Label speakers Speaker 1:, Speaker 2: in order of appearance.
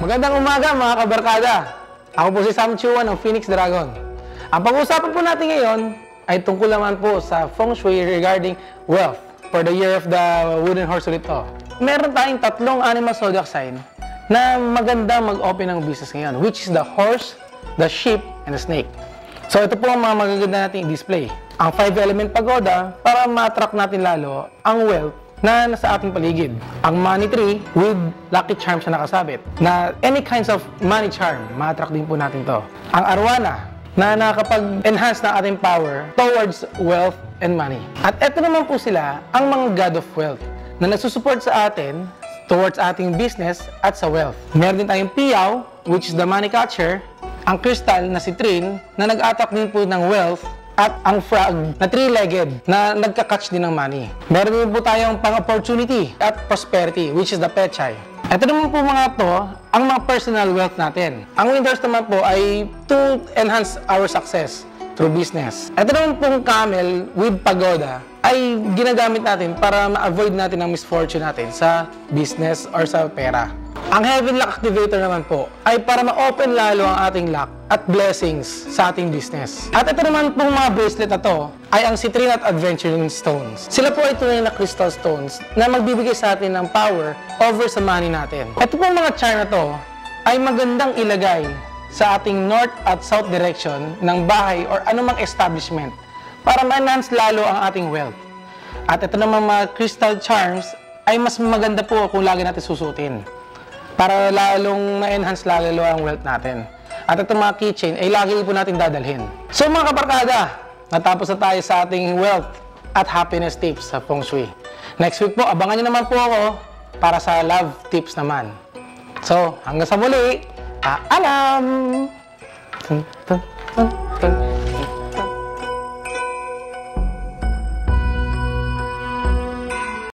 Speaker 1: Magandang umaga mga kabarkada. Ako po si Sam Chua ng Phoenix Dragon. Ang pag-uusapan po natin ngayon ay tungkol naman po sa Feng Shui regarding wealth for the year of the wooden horse ulit to. Meron tayong tatlong animal zodiac sign na maganda mag-open ng business ngayon, which is the horse, the sheep, and the snake. So ito po ang mga magaganda nating display. Ang 5-element pagoda para ma-attract natin lalo ang wealth na nasa ating paligid. Ang money tree with lucky charms na nakasabit. Na any kinds of money charm, ma-attract din po natin to. Ang arwana na nakapag-enhance ng ating power towards wealth and money. At ito naman po sila ang mga god of wealth na nagsusupport sa atin towards ating business at sa wealth. Meron din tayong piyaw, which is the money catcher. Ang crystal na citrine na nag-attract din po ng wealth, at ang frog na 3-legged na nagka-catch din ng money. Meron din po tayong pang-opportunity at prosperity, which is the pechay. Ito naman po mga to, ang mga personal wealth natin. Ang winters naman po ay to enhance our success through business. Ito naman pong camel with pagoda ay ginagamit natin para ma-avoid natin ang misfortune natin sa business or sa pera. Ang Heaven Lock Activator naman po ay para ma-open lalo ang ating luck at blessings sa ating business. At ito naman pong mga bracelet na to ay ang Citrine at Adventuring Stones. Sila po ay tunay na crystal stones na magbibigay sa atin ng power over sa money natin. Ito pong mga charm na to ay magandang ilagay sa ating north at south direction ng bahay or anumang establishment para ma-enhance lalo ang ating wealth. At ito naman mga crystal charms ay mas maganda po kung lagi natin susutin para lalong na-enhance lalo ang wealth natin. At itong mga keychain ay lagi po natin dadalhin. So mga kabarkada, natapos na tayo sa ating wealth at happiness tips sa Feng Shui. Next week po, abangan nyo naman po ako para sa love tips naman. So, hanggang sa muli, paalam!